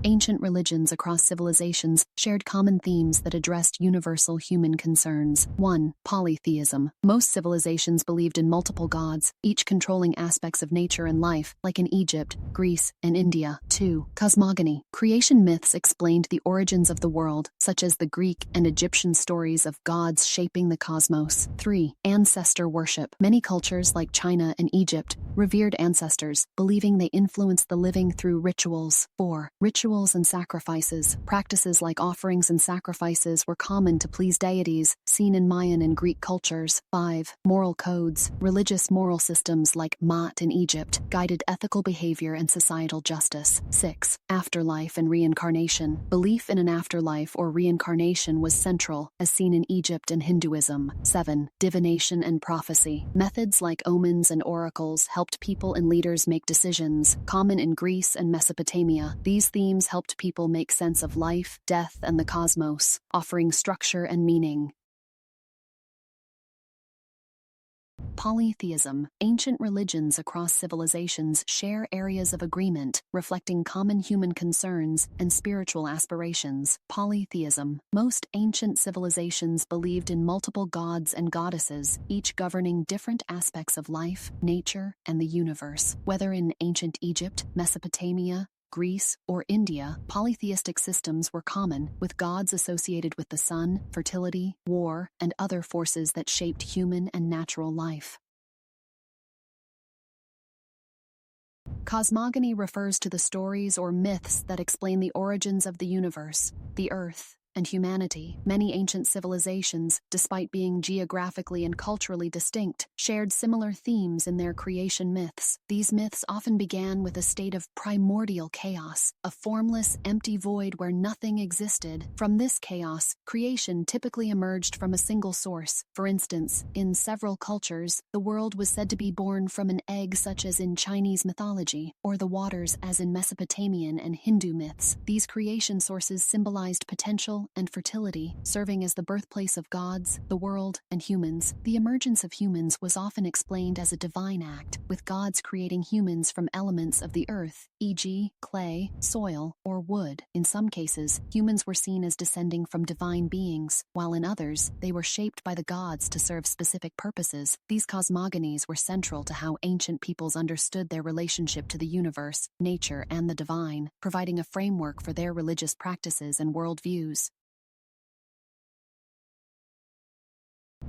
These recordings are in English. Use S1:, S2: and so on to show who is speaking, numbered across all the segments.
S1: Ancient religions across civilizations shared common themes that addressed universal human concerns. 1. Polytheism. Most civilizations believed in multiple gods, each controlling aspects of nature and life, like in Egypt, Greece, and India. 2. Cosmogony. Creation myths explained the origins of the world, such as the Greek and Egyptian stories of gods shaping the cosmos. 3. Ancestor worship. Many cultures, like China and Egypt, revered ancestors, believing they influenced the living through rituals. 4. Rituals and sacrifices. Practices like offerings and sacrifices were common to please deities, seen in Mayan and Greek cultures. 5. Moral codes. Religious moral systems like Maat in Egypt guided ethical behavior and societal justice. 6. Afterlife and reincarnation. Belief in an afterlife or reincarnation was central, as seen in Egypt and Hinduism. 7. Divination and prophecy. Methods like omens and oracles helped people and leaders make decisions, common in Greece and Mesopotamia. These themes helped people make sense of life, death, and the cosmos, offering structure and meaning. Polytheism. Ancient religions across civilizations share areas of agreement, reflecting common human concerns and spiritual aspirations. Polytheism. Most ancient civilizations believed in multiple gods and goddesses, each governing different aspects of life, nature, and the universe. Whether in ancient Egypt, Mesopotamia, Greece, or India, polytheistic systems were common, with gods associated with the sun, fertility, war, and other forces that shaped human and natural life. Cosmogony refers to the stories or myths that explain the origins of the universe, the Earth, and humanity. Many ancient civilizations, despite being geographically and culturally distinct, shared similar themes in their creation myths. These myths often began with a state of primordial chaos, a formless, empty void where nothing existed. From this chaos, creation typically emerged from a single source. For instance, in several cultures, the world was said to be born from an egg, such as in Chinese mythology, or the waters as in Mesopotamian and Hindu myths. These creation sources symbolized potential and fertility, serving as the birthplace of gods, the world, and humans. The emergence of humans was often explained as a divine act, with gods creating humans from elements of the earth, e.g., clay, soil, or wood. In some cases, humans were seen as descending from divine beings, while in others, they were shaped by the gods to serve specific purposes. These cosmogonies were central to how ancient peoples understood their relationship to the universe, nature, and the divine, providing a framework for their religious practices and worldviews.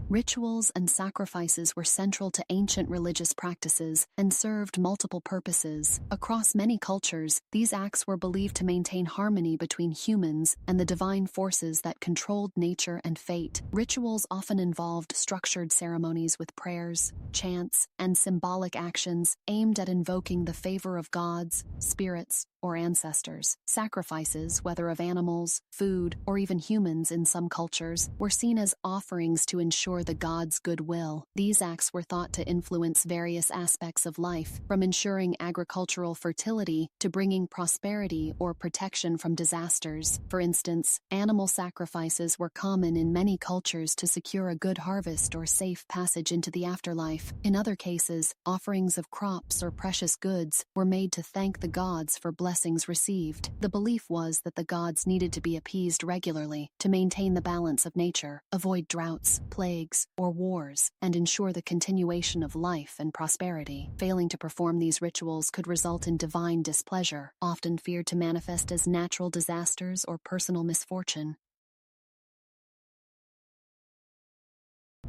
S1: Rituals and sacrifices were central to ancient religious practices and served multiple purposes. Across many cultures, these acts were believed to maintain harmony between humans and the divine forces that controlled nature and fate. Rituals often involved structured ceremonies with prayers, chants, and symbolic actions aimed at invoking the favor of gods, spirits, or ancestors. Sacrifices, whether of animals, food, or even humans in some cultures, were seen as offerings to ensure the gods' goodwill. These acts were thought to influence various aspects of life, from ensuring agricultural fertility to bringing prosperity or protection from disasters. For instance, animal sacrifices were common in many cultures to secure a good harvest or safe passage into the afterlife. In other cases, offerings of crops or precious goods were made to thank the gods for blessings received. The belief was that the gods needed to be appeased regularly to maintain the balance of nature, avoid droughts, plagues, or wars, and ensure the continuation of life and prosperity. Failing to perform these rituals could result in divine displeasure, often feared to manifest as natural disasters or personal misfortune.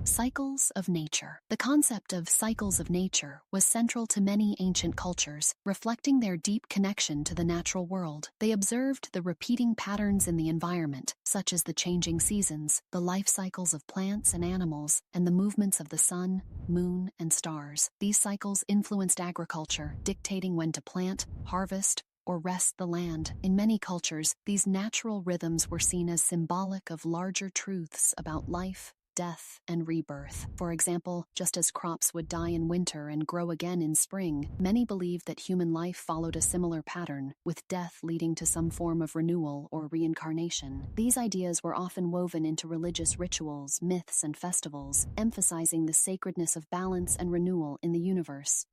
S1: Cycles of nature. The concept of cycles of nature was central to many ancient cultures, reflecting their deep connection to the natural world. They observed the repeating patterns in the environment, such as the changing seasons, the life cycles of plants and animals, and the movements of the sun, moon, and stars. These cycles influenced agriculture, dictating when to plant, harvest, or rest the land. In many cultures, these natural rhythms were seen as symbolic of larger truths about life, death, and rebirth. For example, just as crops would die in winter and grow again in spring, many believed that human life followed a similar pattern, with death leading to some form of renewal or reincarnation. These ideas were often woven into religious rituals, myths, and festivals, emphasizing the sacredness of balance and renewal in the universe.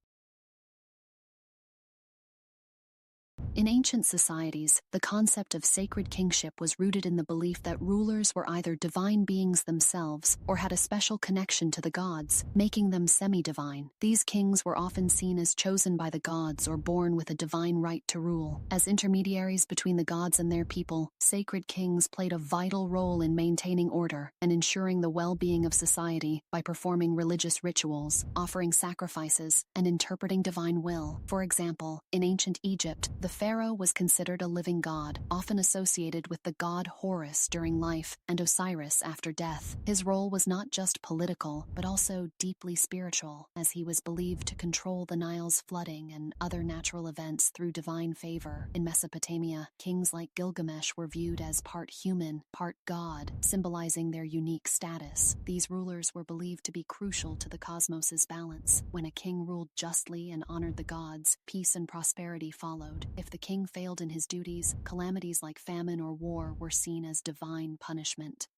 S1: In ancient societies, the concept of sacred kingship was rooted in the belief that rulers were either divine beings themselves or had a special connection to the gods, making them semi-divine. These kings were often seen as chosen by the gods or born with a divine right to rule. As intermediaries between the gods and their people, sacred kings played a vital role in maintaining order and ensuring the well-being of society by performing religious rituals, offering sacrifices, and interpreting divine will. For example, in ancient Egypt, the pharaoh was considered a living god, often associated with the god Horus during life and Osiris after death. His role was not just political, but also deeply spiritual, as he was believed to control the Nile's flooding and other natural events through divine favor. In Mesopotamia, kings like Gilgamesh were viewed as part human, part god, symbolizing their unique status. These rulers were believed to be crucial to the cosmos's balance. When a king ruled justly and honored the gods, peace and prosperity followed. If the king failed in his duties, calamities like famine or war were seen as divine punishment.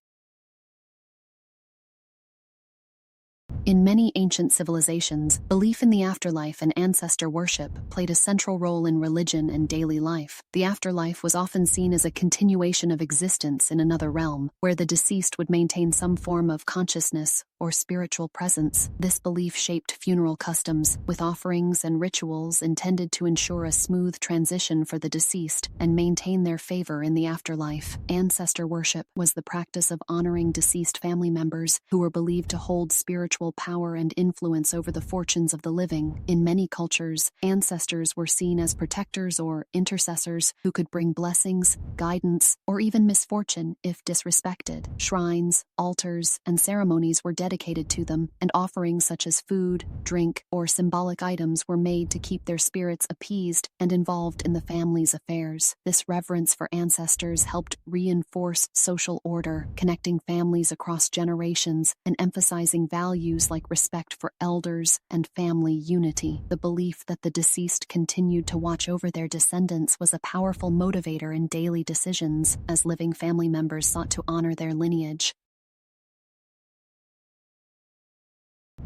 S1: In many ancient civilizations, belief in the afterlife and ancestor worship played a central role in religion and daily life. The afterlife was often seen as a continuation of existence in another realm, where the deceased would maintain some form of consciousness or spiritual presence. This belief shaped funeral customs, with offerings and rituals intended to ensure a smooth transition for the deceased and maintain their favor in the afterlife. Ancestor worship was the practice of honoring deceased family members who were believed to hold spiritual power and influence over the fortunes of the living. In many cultures, ancestors were seen as protectors or intercessors who could bring blessings, guidance, or even misfortune if disrespected. Shrines, altars, and ceremonies were dedicated to them, and offerings such as food, drink, or symbolic items were made to keep their spirits appeased and involved in the family's affairs. This reverence for ancestors helped reinforce social order, connecting families across generations and emphasizing values like respect for elders and family unity. The belief that the deceased continued to watch over their descendants was a powerful motivator in daily decisions, as living family members sought to honor their lineage.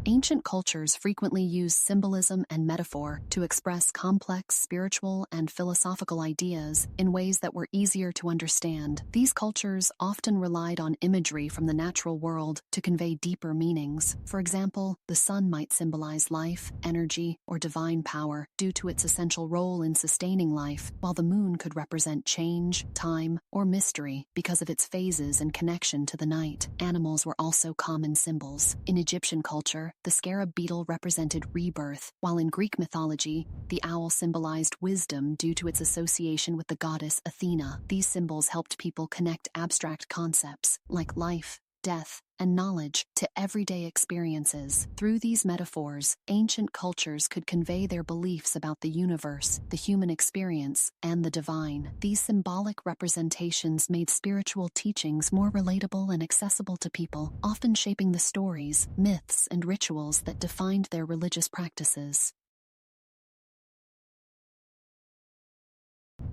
S1: Ancient cultures frequently used symbolism and metaphor to express complex spiritual and philosophical ideas in ways that were easier to understand. These cultures often relied on imagery from the natural world to convey deeper meanings. For example, the sun might symbolize life, energy, or divine power due to its essential role in sustaining life, while the moon could represent change, time, or mystery because of its phases and connection to the night. Animals were also common symbols. In Egyptian culture, the scarab beetle represented rebirth, while in Greek mythology, the owl symbolized wisdom due to its association with the goddess Athena. These symbols helped people connect abstract concepts like life, death, and knowledge to everyday experiences. Through these metaphors, ancient cultures could convey their beliefs about the universe, the human experience, and the divine. These symbolic representations made spiritual teachings more relatable and accessible to people, often shaping the stories, myths, and rituals that defined their religious practices.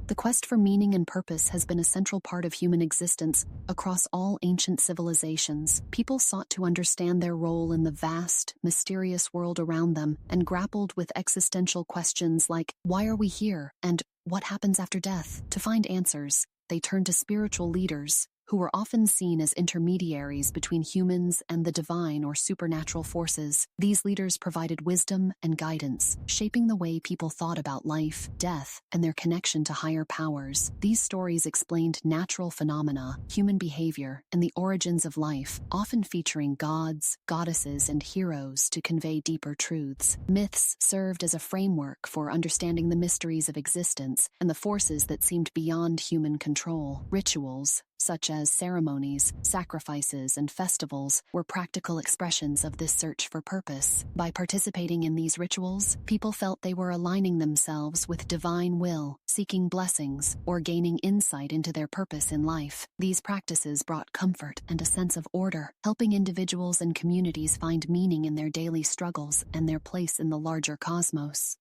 S1: The quest for meaning and purpose has been a central part of human existence across all ancient civilizations. People sought to understand their role in the vast, mysterious world around them and grappled with existential questions like, why are we here? And what happens after death? To find answers, they turned to spiritual leaders, who were often seen as intermediaries between humans and the divine or supernatural forces. These leaders provided wisdom and guidance, shaping the way people thought about life, death, and their connection to higher powers. These stories explained natural phenomena, human behavior, and the origins of life, often featuring gods, goddesses, and heroes to convey deeper truths. Myths served as a framework for understanding the mysteries of existence and the forces that seemed beyond human control. Rituals, such as ceremonies, sacrifices, and festivals, were practical expressions of this search for purpose. By participating in these rituals, people felt they were aligning themselves with divine will, seeking blessings, or gaining insight into their purpose in life. These practices brought comfort and a sense of order, helping individuals and communities find meaning in their daily struggles and their place in the larger cosmos.